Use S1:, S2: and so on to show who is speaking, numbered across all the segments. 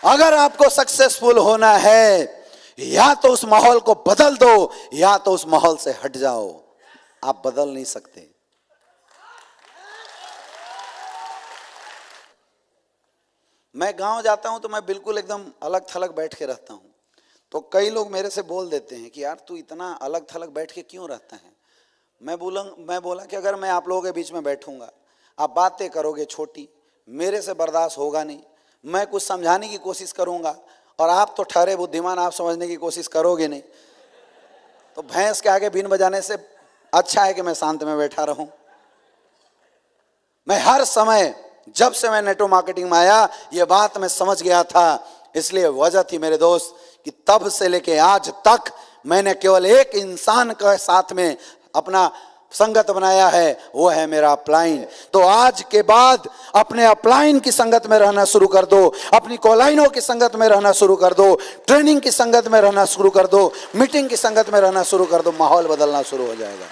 S1: अगर आपको सक्सेसफुल होना है, या तो उस माहौल को बदल दो या तो उस माहौल से हट जाओ। आप बदल नहीं सकते। मैं गांव जाता हूं तो मैं बिल्कुल एकदम अलग थलग बैठ के रहता हूं। तो कई लोग मेरे से बोल देते हैं कि यार तू इतना अलग थलग बैठ के क्यों रहता है। मैं बोला कि अगर मैं आप लोगों के बीच में बैठूंगा, आप बातें करोगे छोटी, मेरे से बर्दाश्त होगा नहीं। मैं कुछ समझाने की कोशिश करूंगा और आप तो ठहरे बुद्धिमान, आप समझने की कोशिश करोगे नहीं। तो भैंस के आगे बीन बजाने से अच्छा है कि मैं शांत में बैठा रहूं। मैं हर समय, जब से मैं नेटवर्क मार्केटिंग में आया, ये बात मैं समझ गया था। इसलिए वजह थी मेरे दोस्त कि तब से लेके आज तक मैंने केवल एक इंसान के साथ में अपना संगत बनाया है, वो है मेरा अपलाइन। तो आज के बाद अपने अपलाइन की संगत में रहना शुरू कर दो, अपनी कोलाइनों की संगत में रहना शुरू कर दो, ट्रेनिंग की संगत में रहना शुरू कर दो, मीटिंग की संगत में रहना शुरू कर दो। माहौल बदलना शुरू हो जाएगा,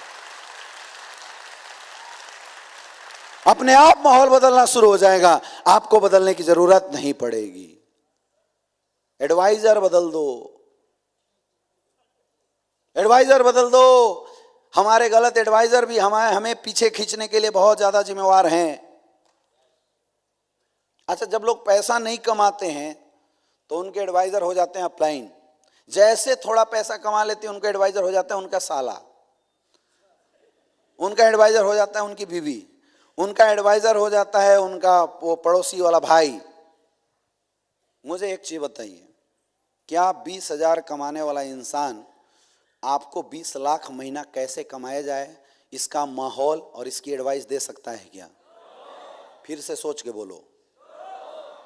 S1: अपने आप माहौल बदलना शुरू हो जाएगा। आपको बदलने की जरूरत नहीं पड़ेगी। एडवाइजर बदल दो, एडवाइजर बदल दो। हमारे गलत एडवाइजर भी हमें पीछे खींचने के लिए बहुत ज्यादा जिम्मेवार हैं। अच्छा, जब लोग पैसा नहीं कमाते हैं तो उनके एडवाइजर हो जाते हैं अपलाइन। जैसे थोड़ा पैसा कमा लेते हैं उनका एडवाइजर हो जाता है उनका साला, उनका एडवाइजर हो जाता है उनकी बीवी, उनका एडवाइजर हो जाता है उनका वो पड़ोसी वाला भाई। मुझे एक चीज बताइए, क्या 20,000 कमाने वाला इंसान आपको 20 लाख महीना कैसे कमाया जाए इसका माहौल और इसकी एडवाइस दे सकता है क्या? फिर से सोच के बोलो,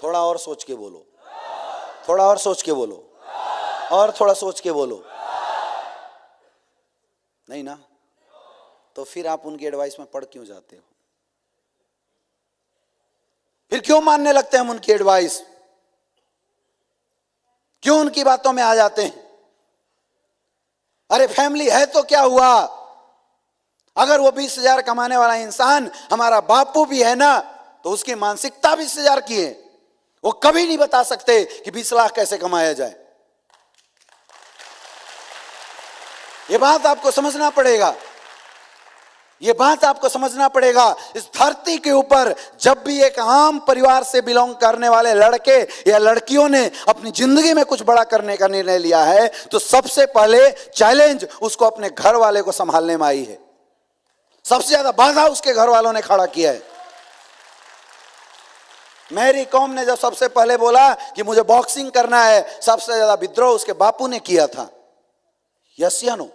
S1: थोड़ा और सोच के बोलो, थोड़ा और सोच के बोलो, और थोड़ा सोच के बोलो। नहीं ना? तो फिर आप उनकी एडवाइस में पड़ क्यों जाते हो? फिर क्यों मानने लगते हैं हम उनकी एडवाइस? क्यों उनकी बातों में आ जाते हैं? अरे फैमिली है तो क्या हुआ? अगर वो 20,000 कमाने वाला इंसान हमारा बापू भी है ना, तो उसकी मानसिकता 20,000 की है। वो कभी नहीं बता सकते कि 20 लाख कैसे कमाया जाए। ये बात आपको समझना पड़ेगा, ये बात आपको समझना पड़ेगा। इस धरती के ऊपर जब भी एक आम परिवार से बिलोंग करने वाले लड़के या लड़कियों ने अपनी जिंदगी में कुछ बड़ा करने का निर्णय लिया है, तो सबसे पहले चैलेंज उसको अपने घर वाले को संभालने में आई है। सबसे ज्यादा बाधा उसके घर वालों ने खड़ा किया है। मैरी कॉम ने जब सबसे पहले बोला कि मुझे बॉक्सिंग करना है, सबसे ज्यादा विद्रोह उसके बापू ने किया था। यस या नो?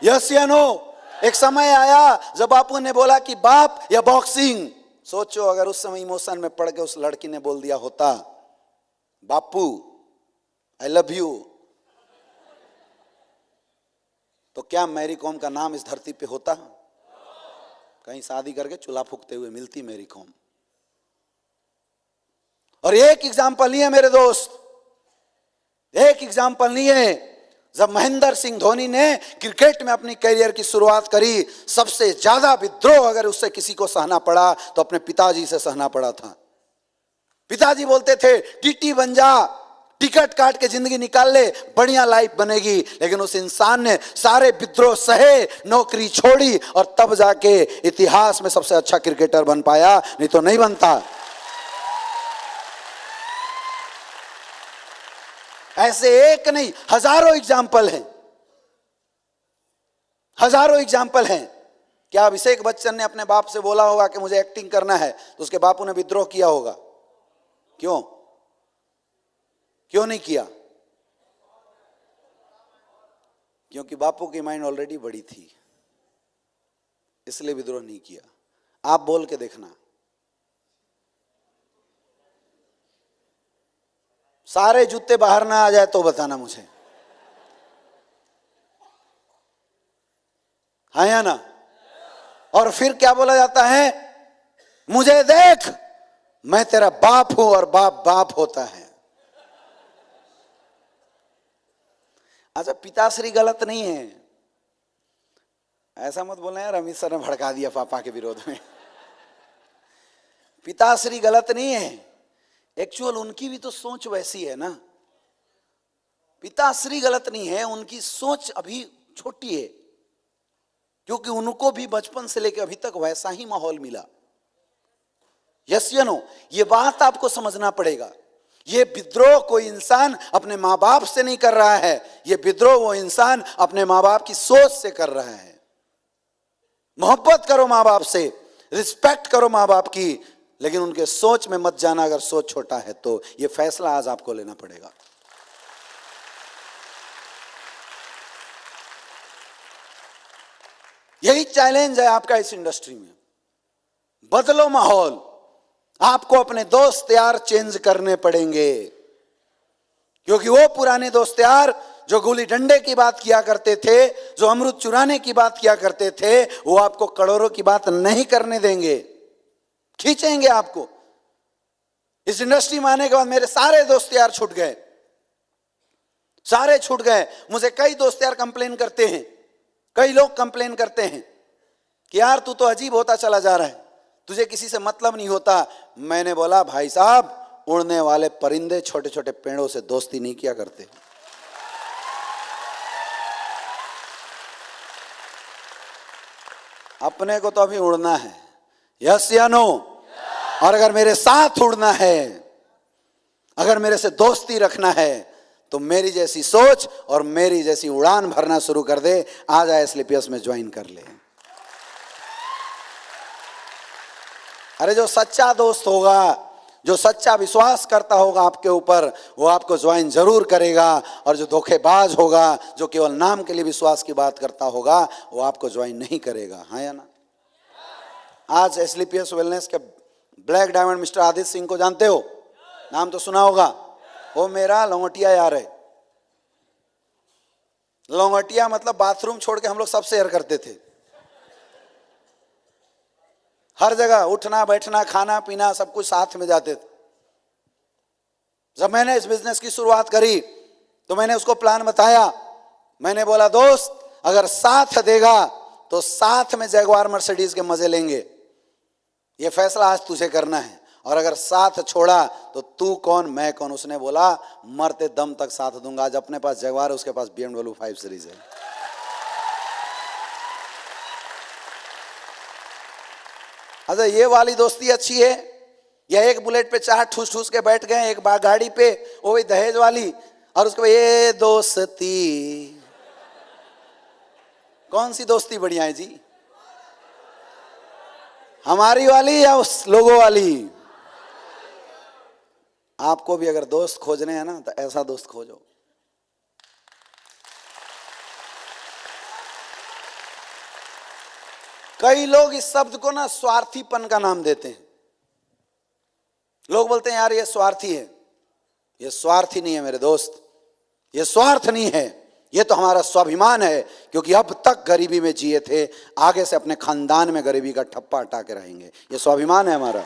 S1: यस या नो? एक समय आया जब बापू ने बोला कि बाप या बॉक्सिंग। सोचो अगर उस समय इमोशन में पड़ के उस लड़की ने बोल दिया होता बापू आई लव यू, तो क्या मैरी कॉम का नाम इस धरती पे होता? कहीं शादी करके चूल्हा फूकते हुए मिलती मैरी कॉम। और एक एग्जाम्पल नहीं है मेरे दोस्त, एक एग्जाम्पल नहीं है। जब महेंद्र सिंह धोनी ने क्रिकेट में अपनी करियर की शुरुआत करी, सबसे ज्यादा विद्रोह अगर उससे किसी को सहना पड़ा तो अपने पिताजी से सहना पड़ा था। पिताजी बोलते थे टीटी बन जा, टिकट काट के जिंदगी निकाल ले, बढ़िया लाइफ बनेगी। लेकिन उस इंसान ने सारे विद्रोह सहे, नौकरी छोड़ी और तब जाके इतिहास में सबसे अच्छा क्रिकेटर बन पाया, नहीं तो नहीं बनता। ऐसे एक नहीं हजारों एग्जाम्पल हैं, हजारों एग्जाम्पल हैं। क्या अभिषेक बच्चन ने अपने बाप से बोला होगा कि मुझे एक्टिंग करना है, तो उसके बापू ने विद्रोह किया होगा? क्यों? क्यों नहीं किया? क्योंकि बापू की माइंड ऑलरेडी बड़ी थी, इसलिए विद्रोह नहीं किया। आप बोल के देखना, सारे जूते बाहर ना आ जाए तो बताना मुझे, हाँ या ना? और फिर क्या बोला जाता है? मुझे देख, मैं तेरा बाप हूं और बाप बाप होता है। अच्छा, पिताश्री गलत नहीं है, ऐसा मत बोलना यार अमित सर ने भड़का दिया पापा के विरोध में। पिताश्री गलत नहीं है, एक्चुअल उनकी भी तो सोच वैसी है ना। पिताश्री गलत नहीं है, उनकी सोच अभी छोटी है, क्योंकि उनको भी बचपन से लेकर अभी तक वैसा ही माहौल मिला। यस या नो, ये बात आपको समझना पड़ेगा। ये विद्रोह कोई इंसान अपने माँ बाप से नहीं कर रहा है, ये विद्रोह वो इंसान अपने माँ बाप की सोच से कर रहा है। मोहब्बत करो माँ बाप से, रिस्पेक्ट करो माँ बाप की, लेकिन उनके सोच में मत जाना। अगर सोच छोटा है तो ये फैसला आज आपको लेना पड़ेगा। यही चैलेंज है आपका इस इंडस्ट्री में। बदलो माहौल, आपको अपने दोस्त यार चेंज करने पड़ेंगे, क्योंकि वो पुराने दोस्त यार जो गुली डंडे की बात किया करते थे, जो अमृत चुराने की बात किया करते थे, वो आपको करोड़ों की बात नहीं करने देंगे, खींचेंगे आपको। इस इंडस्ट्री में आने के बाद मेरे सारे दोस्त यार छूट गए, सारे छूट गए। मुझे कई दोस्त यार कंप्लेन करते हैं, कई लोग कंप्लेन करते हैं कि यार तू तो अजीब होता चला जा रहा है, तुझे किसी से मतलब नहीं होता। मैंने बोला भाई साहब, उड़ने वाले परिंदे छोटे छोटे पेड़ों से दोस्ती नहीं किया करते। अपने को तो अभी उड़ना है, यस या नो। और अगर मेरे साथ उड़ना है, अगर मेरे से दोस्ती रखना है, तो मेरी जैसी सोच और मेरी जैसी उड़ान भरना शुरू कर दे। आ जाए एसलीपीएस में ज्वाइन कर ले। अरे जो सच्चा दोस्त होगा, जो सच्चा विश्वास करता होगा आपके ऊपर, वो आपको ज्वाइन जरूर करेगा। और जो धोखेबाज होगा, जो केवल नाम के लिए विश्वास की बात करता होगा, वो आपको ज्वाइन नहीं करेगा। हाँ या ना? आज एसलीपीएस वेलनेस के black diamond mister Aditya Singh को जानते हो? नाम तो सुना होगा। वो मेरा लौंगटिया यार है। लौंगटिया मतलब बाथरूम छोड़ के हम लोग सब शेयर करते थे। हर जगह उठना बैठना खाना पीना सब कुछ साथ में जाते थे। जब मैंने इस बिजनेस की शुरुआत करी तो मैंने उसको प्लान बताया। मैंने बोला दोस्त, अगर साथ देगा तो साथ में जैगवार मर्सिडीज के मजे लेंगे। ये फैसला आज तुझे करना है। और अगर साथ छोड़ा तो तू कौन मैं कौन। उसने बोला मरते दम तक साथ दूंगा। आज अपने पास जैगवार है, उसके पास BMW 5 सीरीज है। अच्छा, ये वाली दोस्ती अच्छी है या एक बुलेट पे 4 ठूस ठूस के बैठ गए एक बार गाड़ी पे, वो भी दहेज वाली, और उसके बाद ये दोस्ती। कौन सी दोस्ती बढ़िया है जी? हमारी वाली या उस लोगों वाली? आपको भी अगर दोस्त खोजने हैं ना, तो ऐसा दोस्त खोजो। कई लोग इस शब्द को ना स्वार्थीपन का नाम देते हैं। लोग बोलते हैं यार ये स्वार्थी है। ये स्वार्थी नहीं है मेरे दोस्त, ये स्वार्थ नहीं है, ये तो हमारा स्वाभिमान है। क्योंकि अब तक गरीबी में जिए थे, आगे से अपने खानदान में गरीबी का ठप्पा हटा के रहेंगे। ये स्वाभिमान है हमारा।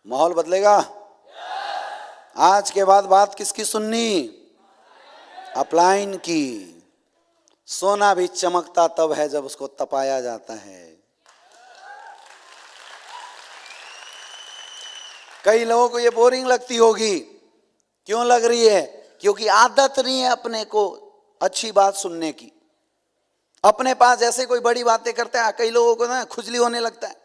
S1: माहौल बदलेगा। आज के बाद बात किसकी सुननी? अपलाइन की। सोना भी चमकता तब है जब उसको तपाया जाता है। कई लोगों को ये बोरिंग लगती होगी। क्यों लग रही है? क्योंकि आदत नहीं है अपने को अच्छी बात सुनने की। अपने पास ऐसे कोई बड़ी बातें करते हैं, कई लोगों को ना खुजली होने लगता है।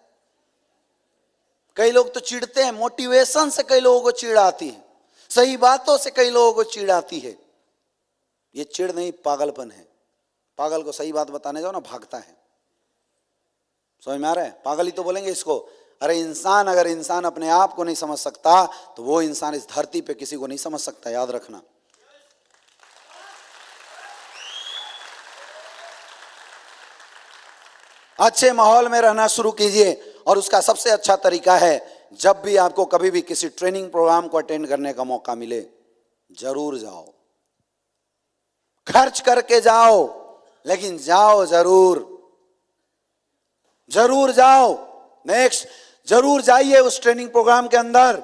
S1: कई लोग तो चिढ़ते हैं। मोटिवेशन से कई लोगों को चिढ़ आती है, सही बातों से कई लोगों को चिढ़ आती है। ये चिढ़ नहीं, पागलपन है। पागल को सही बात बताने जाओ ना, भागता है। समझ में आ रहा है? पागल ही तो बोलेंगे इसको। अरे इंसान, अगर इंसान अपने आप को नहीं समझ सकता तो वो इंसान इस धरती पे किसी को नहीं समझ सकता, याद रखना। अच्छे माहौल में रहना शुरू कीजिए। और उसका सबसे अच्छा तरीका है, जब भी आपको कभी भी किसी ट्रेनिंग प्रोग्राम को अटेंड करने का मौका मिले, जरूर जाओ। खर्च करके जाओ, लेकिन जाओ जरूर। जरूर जाओ। नेक्स्ट, जरूर जाइए उस ट्रेनिंग प्रोग्राम के अंदर,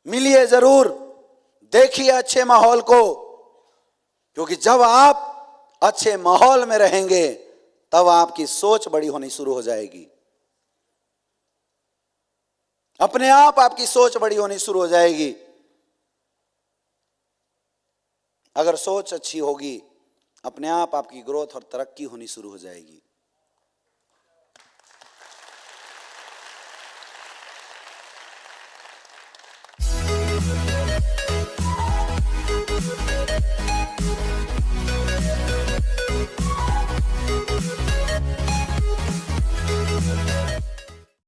S1: मिलिए जरूर, देखिए अच्छे माहौल को। क्योंकि जब आप अच्छे माहौल में रहेंगे तब आपकी सोच बड़ी होनी शुरू हो जाएगी। अपने आप आपकी सोच बड़ी होनी शुरू हो जाएगी। अगर सोच अच्छी होगी, अपने आप आपकी ग्रोथ और तरक्की होनी शुरू हो जाएगी।